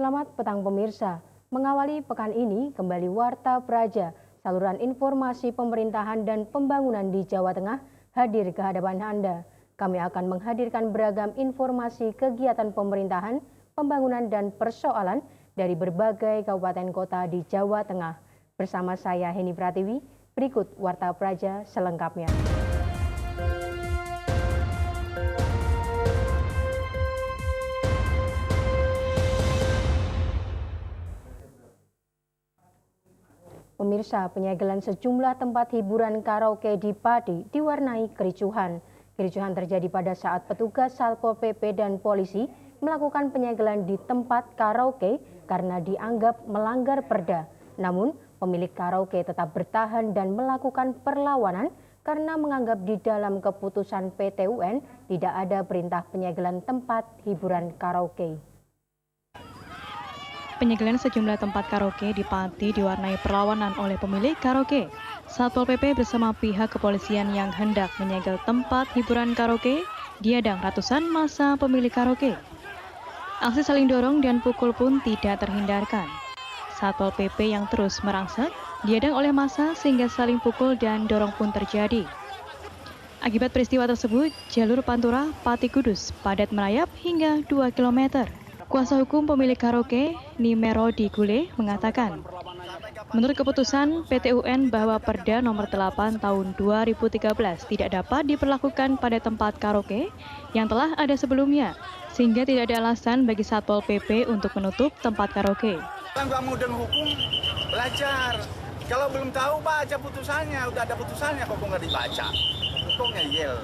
Selamat petang pemirsa. Mengawali pekan ini kembali Warta Praja, saluran informasi pemerintahan dan pembangunan di Jawa Tengah hadir ke hadapan Anda. Kami akan menghadirkan beragam informasi kegiatan pemerintahan, pembangunan dan persoalan dari berbagai kabupaten kota di Jawa Tengah. Bersama saya Heni Pratiwi, berikut Warta Praja selengkapnya. Pemirsa, penyegelan sejumlah tempat hiburan karaoke di Pati diwarnai kericuhan. Kericuhan terjadi pada saat petugas Satpol PP dan polisi melakukan penyegelan di tempat karaoke karena dianggap melanggar perda. Namun, pemilik karaoke tetap bertahan dan melakukan perlawanan karena menganggap di dalam keputusan PT UN tidak ada perintah penyegelan tempat hiburan karaoke. Penyegelan sejumlah tempat karaoke di Pati diwarnai perlawanan oleh pemilik karaoke. Satpol PP bersama pihak kepolisian yang hendak menyegel tempat hiburan karaoke dihadang ratusan massa pemilik karaoke. Aksi saling dorong dan pukul pun tidak terhindarkan. Satpol PP yang terus merangsek dihadang oleh massa sehingga saling pukul dan dorong pun terjadi. Akibat peristiwa tersebut, jalur Pantura Pati Kudus padat merayap hingga 2 km. Kuasa hukum pemilik karaoke, Nimerodi Gule, mengatakan, menurut keputusan PT UN bahwa Perda nomor 8 tahun 2013 tidak dapat diperlakukan pada tempat karaoke yang telah ada sebelumnya, sehingga tidak ada alasan bagi Satpol PP untuk menutup tempat karaoke. Nggak mudah hukum, belajar. Kalau belum tahu baca putusannya, udah ada putusannya kok nggak dibaca. Kok ngeyel.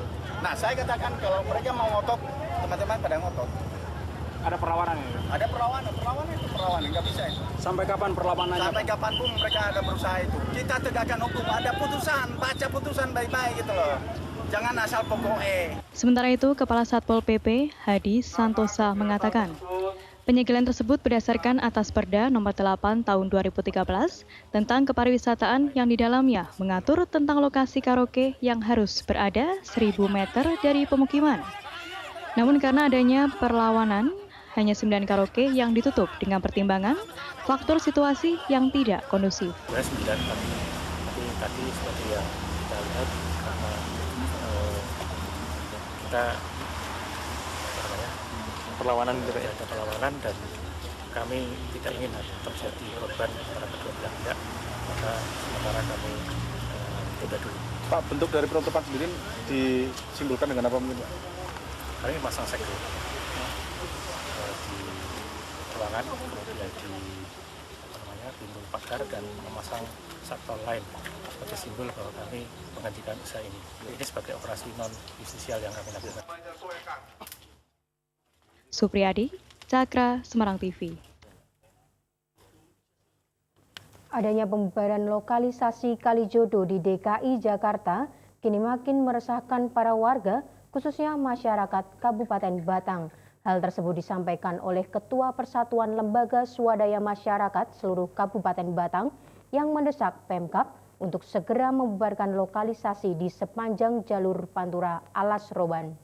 Nah, saya katakan kalau mereka mau ngotot, teman-teman pada ngotot. Ada perlawanan ya? Ada perlawanan itu perlawanan, nggak bisa itu. Sampai kapan perlawanannya? Sampai kapanpun mereka ada berusaha itu. Kita tegakkan hukum, ada putusan, baca putusan baik-baik gitu loh. Jangan asal pokoknya. Sementara itu, Kepala Satpol PP, Hadi Santosa, mengatakan, penyegelan tersebut berdasarkan atas Perda nomor 8 tahun 2013 tentang kepariwisataan yang di dalamnya mengatur tentang lokasi karaoke yang harus berada 1.000 meter dari pemukiman. Namun karena adanya perlawanan, hanya 9 karaoke yang ditutup dengan pertimbangan faktor situasi yang tidak kondusif. 9 tapi tadi seperti yang kita lihat karena kita perlawanan ada perlawanan dan kami tidak ingin terjadi korban antara kedua belah pihak, maka sementara kami tunda dulu. Pak, bentuk dari penutupan sendiri disimpulkan dengan apa mungkin Pak? Kami masang segel di ruangan, kemudian di pintu pagar dan memasang satpol lain sebagai simbol bahwa kami menghentikan usaha ini. Ini sebagai operasi non justisial yang kami lakukan. Supriyadi, Cakra, Semarang TV. Adanya pembubaran lokalisasi Kalijodo di DKI Jakarta kini makin meresahkan para warga, khususnya masyarakat Kabupaten Batang. Hal tersebut disampaikan oleh Ketua Persatuan Lembaga Swadaya Masyarakat seluruh Kabupaten Batang yang mendesak Pemkab untuk segera membubarkan lokalisasi di sepanjang jalur Pantura Alas Roban.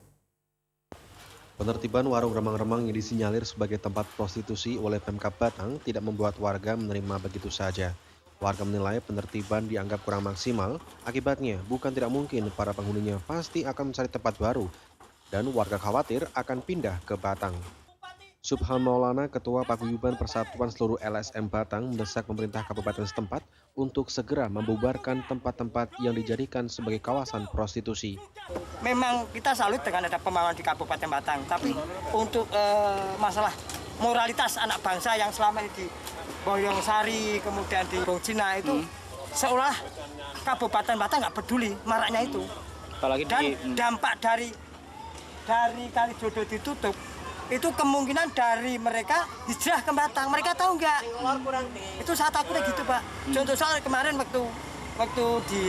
Penertiban warung remang-remang yang disinyalir sebagai tempat prostitusi oleh Pemkab Batang tidak membuat warga menerima begitu saja. Warga menilai penertiban dianggap kurang maksimal, akibatnya bukan tidak mungkin para penghuninya pasti akan mencari tempat baru dan warga khawatir akan pindah ke Batang. Subhan Maulana, Ketua Paguyuban Persatuan Seluruh LSM Batang, mendesak pemerintah kabupaten setempat untuk segera membubarkan tempat-tempat yang dijadikan sebagai kawasan prostitusi. Memang kita salut dengan ada pembangunan di Kabupaten Batang, tapi untuk masalah moralitas anak bangsa yang selama ini di Boyongsari, kemudian di Bojina itu seolah Kabupaten Batang nggak peduli maraknya itu. Dan dampak dari Kalijodo ditutup, itu kemungkinan dari mereka hijrah ke Batang. Mereka tahu nggak? Itu saya takutnya gitu Pak. Contoh soal kemarin waktu di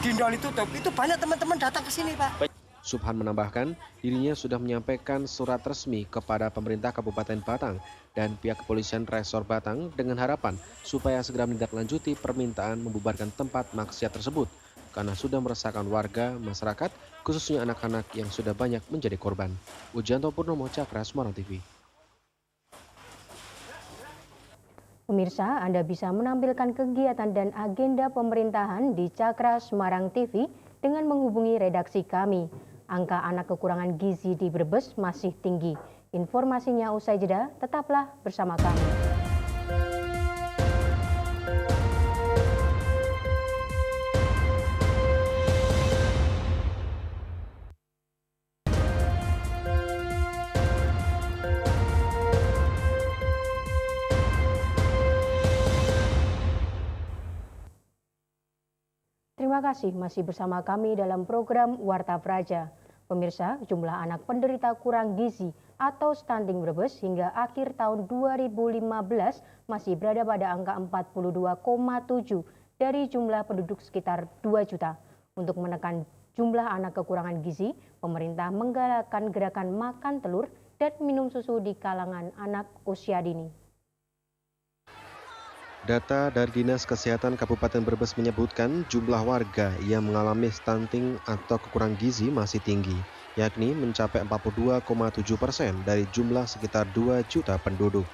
Dindol ditutup, itu banyak teman-teman datang ke sini Pak. Subhan menambahkan, dirinya sudah menyampaikan surat resmi kepada pemerintah Kabupaten Batang dan pihak kepolisian Resor Batang dengan harapan supaya segera menindaklanjuti permintaan membubarkan tempat maksiat tersebut karena sudah meresahkan warga, masyarakat, khususnya anak-anak yang sudah banyak menjadi korban. Ujianto Purnomo, Cakra, Semarang TV. Pemirsa, Anda bisa menampilkan kegiatan dan agenda pemerintahan di Cakra Semarang TV dengan menghubungi redaksi kami. Angka anak kekurangan gizi di Brebes masih tinggi. Informasinya usai jeda, tetaplah bersama kami. Terima kasih masih bersama kami dalam program Warta Praja. Pemirsa, jumlah anak penderita kurang gizi atau stunting Brebes hingga akhir tahun 2015 masih berada pada angka 42,7 dari jumlah penduduk sekitar 2 juta. Untuk menekan jumlah anak kekurangan gizi, pemerintah menggalakkan gerakan makan telur dan minum susu di kalangan anak usia dini. Data dari Dinas Kesehatan Kabupaten Brebes menyebutkan jumlah warga yang mengalami stunting atau kekurangan gizi masih tinggi, yakni mencapai 42,7% dari jumlah sekitar 2 juta penduduk.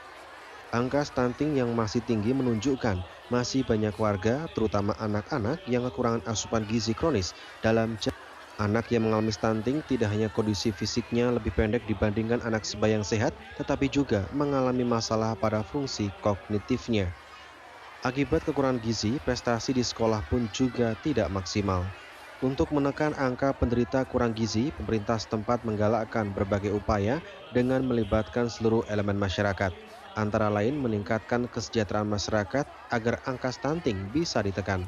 Angka stunting yang masih tinggi menunjukkan masih banyak warga, terutama anak-anak yang kekurangan asupan gizi kronis dalam anak yang mengalami stunting tidak hanya kondisi fisiknya lebih pendek dibandingkan anak sebaya yang sehat, tetapi juga mengalami masalah pada fungsi kognitifnya. Akibat kekurangan gizi, prestasi di sekolah pun juga tidak maksimal. Untuk menekan angka penderita kurang gizi, pemerintah setempat menggalakkan berbagai upaya dengan melibatkan seluruh elemen masyarakat, antara lain meningkatkan kesejahteraan masyarakat agar angka stunting bisa ditekan.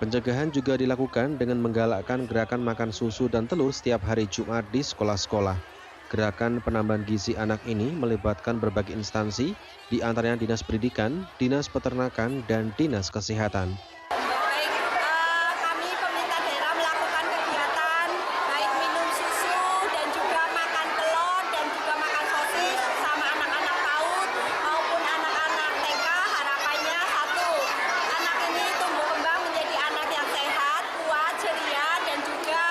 Pencegahan juga dilakukan dengan menggalakkan gerakan makan susu dan telur setiap hari Jumat di sekolah-sekolah. Gerakan penambahan gizi anak ini melibatkan berbagai instansi, di antaranya Dinas Pendidikan, Dinas Peternakan, dan Dinas Kesehatan. Baik, kami pemerintah daerah melakukan kegiatan baik minum susu dan juga makan telur dan juga makan sosis sama anak-anak PAUD maupun anak-anak TK. Harapannya satu, anak ini tumbuh kembang menjadi anak yang sehat, kuat, ceria dan juga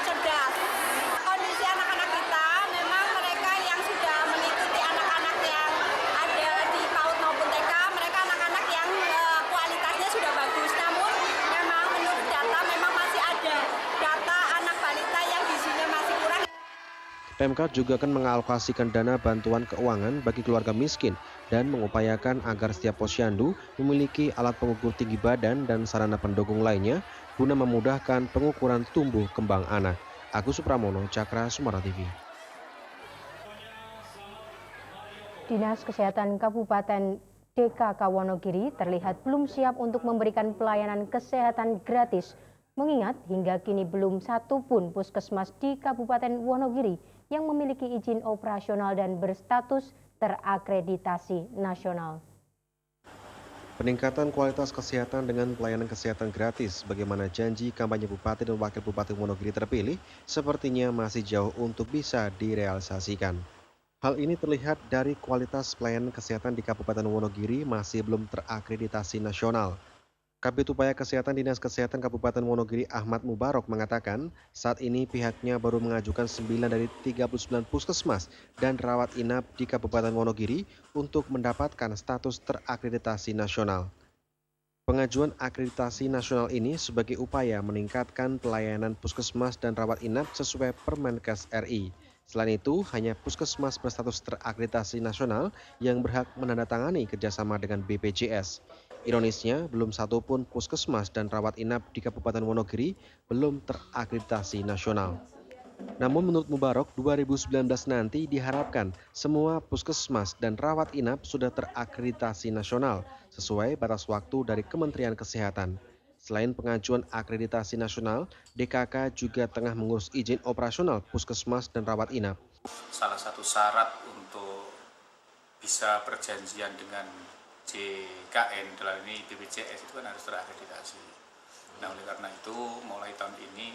cerdas. Kondisi anak-anak kita memang mereka yang sudah mengikuti anak-anak yang ada di PAUD maupun TK, mereka anak-anak yang kualitasnya sudah bagus. Namun memang menurut data memang masih ada data anak balita yang gizinya masih kurang. Pemkab juga akan mengalokasikan dana bantuan keuangan bagi keluarga miskin dan mengupayakan agar setiap posyandu memiliki alat pengukur tinggi badan dan sarana pendukung lainnya guna memudahkan pengukuran tumbuh kembang anak. Agus Supramono, Cakra Semarang TV. Dinas Kesehatan Kabupaten DKK Wonogiri terlihat belum siap untuk memberikan pelayanan kesehatan gratis, mengingat hingga kini belum satu pun puskesmas di Kabupaten Wonogiri yang memiliki izin operasional dan berstatus terakreditasi nasional. Peningkatan kualitas kesehatan dengan pelayanan kesehatan gratis, bagaimana janji kampanye Bupati dan Wakil Bupati Wonogiri terpilih, sepertinya masih jauh untuk bisa direalisasikan. Hal ini terlihat dari kualitas pelayanan kesehatan di Kabupaten Wonogiri masih belum terakreditasi nasional. Kabid Upaya Kesehatan Dinas Kesehatan Kabupaten Wonogiri Ahmad Mubarok mengatakan saat ini pihaknya baru mengajukan 9 dari 39 puskesmas dan rawat inap di Kabupaten Wonogiri untuk mendapatkan status terakreditasi nasional. Pengajuan akreditasi nasional ini sebagai upaya meningkatkan pelayanan puskesmas dan rawat inap sesuai Permenkes RI. Selain itu, hanya puskesmas berstatus terakreditasi nasional yang berhak menandatangani kerjasama dengan BPJS. Ironisnya, belum satu pun puskesmas dan rawat inap di Kabupaten Wonogiri belum terakreditasi nasional. Namun menurut Mubarok, 2019 nanti diharapkan semua puskesmas dan rawat inap sudah terakreditasi nasional sesuai batas waktu dari Kementerian Kesehatan. Selain pengajuan akreditasi nasional, DKK juga tengah mengurus izin operasional puskesmas dan rawat inap. Salah satu syarat untuk bisa perjanjian dengan JKN dalam ini BPJS itu kan harus terakreditasi. Nah oleh karena itu mulai tahun ini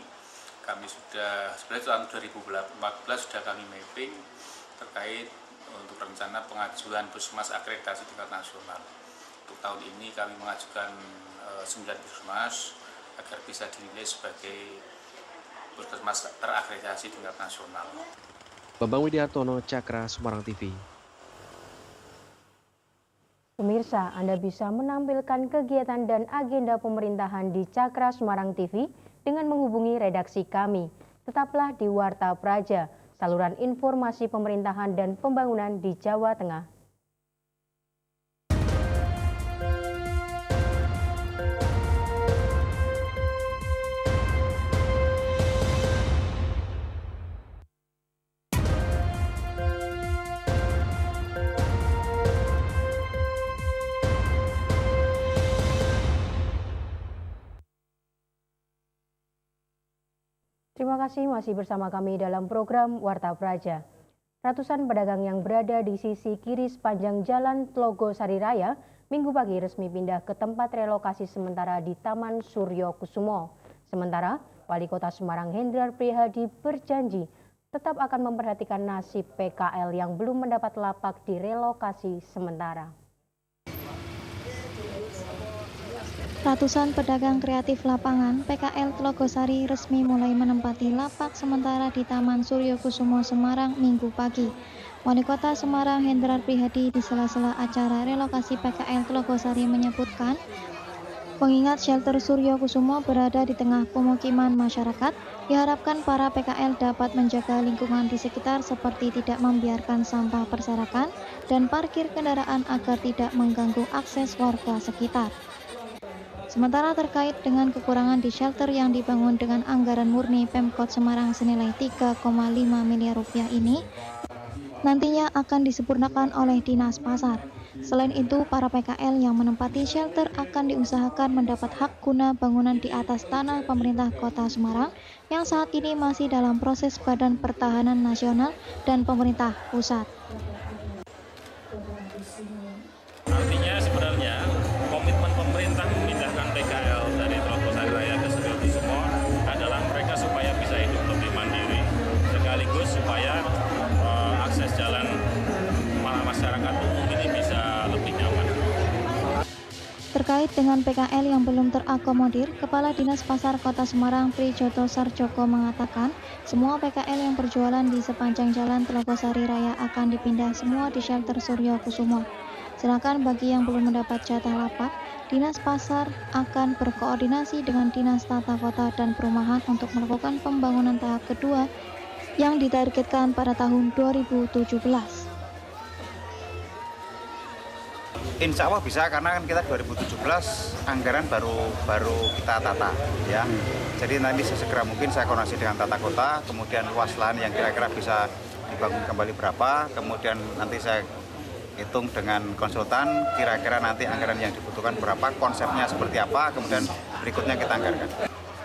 kami sudah, sebenarnya tahun 2014 sudah kami mapping terkait untuk rencana pengajuan puskesmas akreditasi tingkat nasional. Untuk tahun ini kami mengajukan 9 puskesmas agar bisa dinilai sebagai puskesmas terakreditasi tingkat nasional. Bambang Widiartono, Cakra Semarang TV. Pemirsa, Anda bisa menampilkan kegiatan dan agenda pemerintahan di Cakra Semarang TV dengan menghubungi redaksi kami. Tetaplah di Warta Praja, saluran informasi pemerintahan dan pembangunan di Jawa Tengah. Terima kasih masih bersama kami dalam program Warta Praja. Ratusan pedagang yang berada di sisi kiri sepanjang Jalan Tlogosari Raya Minggu pagi resmi pindah ke tempat relokasi sementara di Taman Suryo Kusumo. Sementara, Wali Kota Semarang Hendrar Prihadi berjanji tetap akan memperhatikan nasib PKL yang belum mendapat lapak di relokasi sementara. Ratusan pedagang kreatif lapangan PKL Tlogosari resmi mulai menempati lapak sementara di Taman Suryo Kusumo Semarang Minggu pagi. Wali Kota Semarang Hendrar Prihadi di sela-sela acara relokasi PKL Tlogosari menyebutkan, mengingat shelter Suryo Kusumo berada di tengah pemukiman masyarakat, diharapkan para PKL dapat menjaga lingkungan di sekitar seperti tidak membiarkan sampah berserakan dan parkir kendaraan agar tidak mengganggu akses warga sekitar. Sementara terkait dengan kekurangan di shelter yang dibangun dengan anggaran murni Pemkot Semarang senilai 3,5 miliar rupiah ini, nantinya akan disempurnakan oleh Dinas Pasar. Selain itu, para PKL yang menempati shelter akan diusahakan mendapat hak guna bangunan di atas tanah pemerintah Kota Semarang yang saat ini masih dalam proses Badan Pertahanan Nasional dan pemerintah pusat. Artinya sebenarnya komitmen pemerintah memindahkan PKL dari Tlogosari Raya ke Suryo Kusumo adalah mereka supaya bisa hidup lebih mandiri, sekaligus supaya akses jalan masyarakat umum ini bisa lebih nyaman. Terkait dengan PKL yang belum terakomodir, Kepala Dinas Pasar Kota Semarang Prijoto Sarjoko mengatakan, semua PKL yang berjualan di sepanjang jalan Tlogosari Raya akan dipindah semua di shelter Suryo Kusumo. Sedangkan bagi yang belum mendapat jatah lapak, Dinas Pasar akan berkoordinasi dengan Dinas Tata Kota dan Perumahan untuk melakukan pembangunan tahap kedua yang ditargetkan pada tahun 2017. Insya Allah bisa, karena kan kita 2017 anggaran baru kita tata ya. Jadi nanti sesegera mungkin saya koordinasi dengan Tata Kota, kemudian luas lahan yang kira-kira bisa dibangun kembali berapa, kemudian nanti saya hitung dengan konsultan kira-kira nanti anggaran yang dibutuhkan berapa, konsepnya seperti apa, kemudian berikutnya kita anggarkan.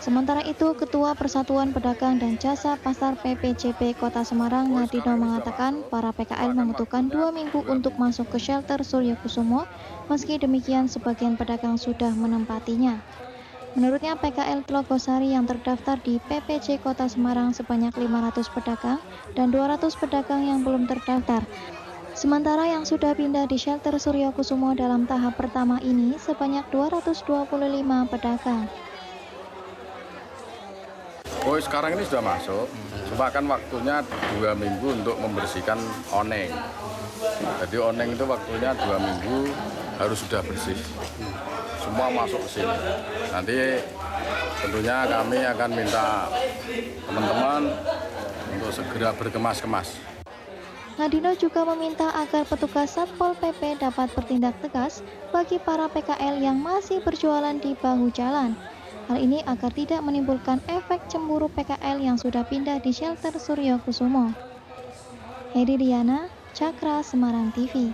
Sementara itu, Ketua Persatuan Pedagang dan Jasa Pasar PPJP Kota Semarang Ngadino mengatakan para PKL membutuhkan 2 minggu untuk masuk ke shelter Suryo Kusumo, meski demikian sebagian pedagang sudah menempatinya. Menurutnya PKL Tlogosari yang terdaftar di PPJ Kota Semarang sebanyak 500 pedagang dan 200 pedagang yang belum terdaftar. Sementara yang sudah pindah di shelter Suryo Kusumo dalam tahap pertama ini sebanyak 225 pedagang. Oh, sekarang ini sudah masuk, cuma kan waktunya 2 minggu untuk membersihkan oneng. Jadi oneng itu waktunya 2 minggu harus sudah bersih. Semua masuk ke sini. Nanti tentunya kami akan minta teman-teman untuk segera berkemas-kemas. Ngadino juga meminta agar petugas Satpol PP dapat bertindak tegas bagi para PKL yang masih berjualan di bahu jalan. Hal ini agar tidak menimbulkan efek cemburu PKL yang sudah pindah di shelter Suryo Kusumo. Hedi Diana, Cakra Semarang TV.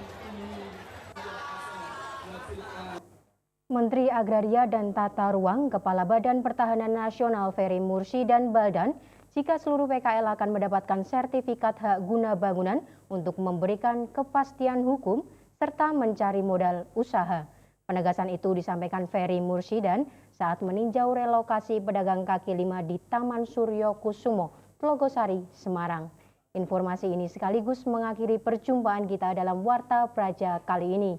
Menteri Agraria dan Tata Ruang, Kepala Badan Pertahanan Nasional Ferry Mursi dan Baldan, jika seluruh PKL akan mendapatkan sertifikat hak guna bangunan untuk memberikan kepastian hukum serta mencari modal usaha. Penegasan itu disampaikan Ferry Mursidan saat meninjau relokasi pedagang kaki lima di Taman Suryo Kusumo, Tlogosari, Semarang. Informasi ini sekaligus mengakhiri perjumpaan kita dalam Warta Praja kali ini.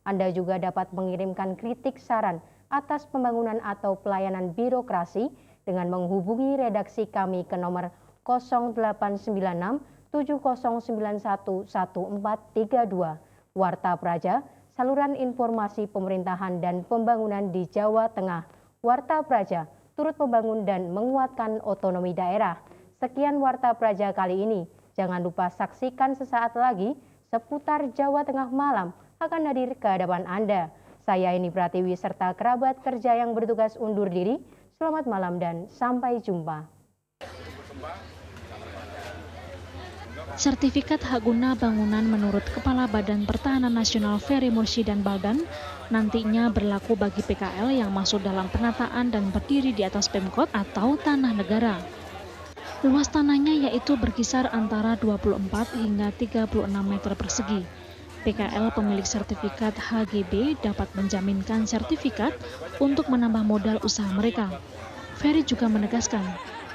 Anda juga dapat mengirimkan kritik saran atas pembangunan atau pelayanan birokrasi dengan menghubungi redaksi kami ke nomor 0896 7091 1432. Warta Praja, saluran informasi pemerintahan dan pembangunan di Jawa Tengah. Warta Praja turut membangun dan menguatkan otonomi daerah. Sekian Warta Praja kali ini. Jangan lupa saksikan sesaat lagi seputar Jawa Tengah malam akan hadir ke hadapan Anda. Saya Eni Pratiwi serta kerabat kerja yang bertugas undur diri. Selamat malam dan sampai jumpa. Sertifikat hak guna bangunan menurut Kepala Badan Pertahanan Nasional Ferry Murshidan Baldan nantinya berlaku bagi PKL yang masuk dalam penataan dan berdiri di atas Pemkot atau tanah negara. Luas tanahnya yaitu berkisar antara 24 hingga 36 meter persegi. PKL pemilik sertifikat HGB dapat menjaminkan sertifikat untuk menambah modal usaha mereka. Ferry juga menegaskan,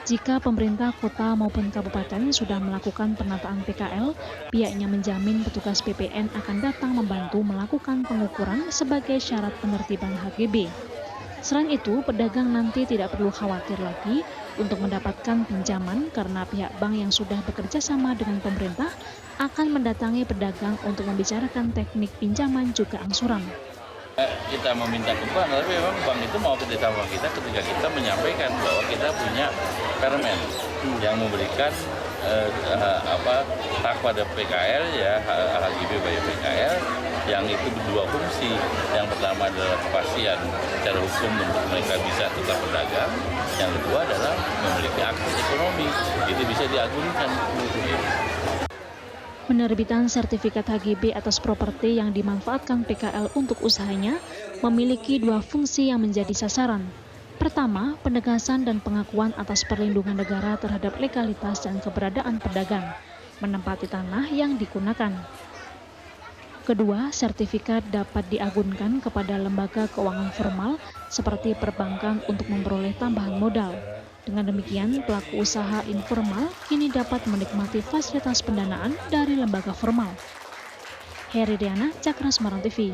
jika pemerintah kota maupun kabupaten sudah melakukan penataan PKL, pihaknya menjamin petugas PPN akan datang membantu melakukan pengukuran sebagai syarat penertiban HGB. Selain itu, pedagang nanti tidak perlu khawatir lagi untuk mendapatkan pinjaman karena pihak bank yang sudah bekerja sama dengan pemerintah akan mendatangi pedagang untuk membicarakan teknik pinjaman juga angsuran. Kita meminta ke bank, tapi memang bank itu mau kerjasama kita ketika kita menyampaikan bahwa kita punya permen yang memberikan hak pada PKL ya HGB bagi PKL yang itu berdua fungsi. Yang pertama adalah kepastian secara hukum untuk mereka bisa tetap berdagang. Yang kedua adalah memiliki akses ekonomi, itu bisa diagunkan. Penerbitan sertifikat HGB atas properti yang dimanfaatkan PKL untuk usahanya memiliki dua fungsi yang menjadi sasaran. Pertama, penegasan dan pengakuan atas perlindungan negara terhadap legalitas dan keberadaan pedagang menempati tanah yang digunakan. Kedua, sertifikat dapat diagunkan kepada lembaga keuangan formal seperti perbankan untuk memperoleh tambahan modal. Dengan demikian, pelaku usaha informal kini dapat menikmati fasilitas pendanaan dari lembaga formal. Heri Diana, Cakra Semarang TV.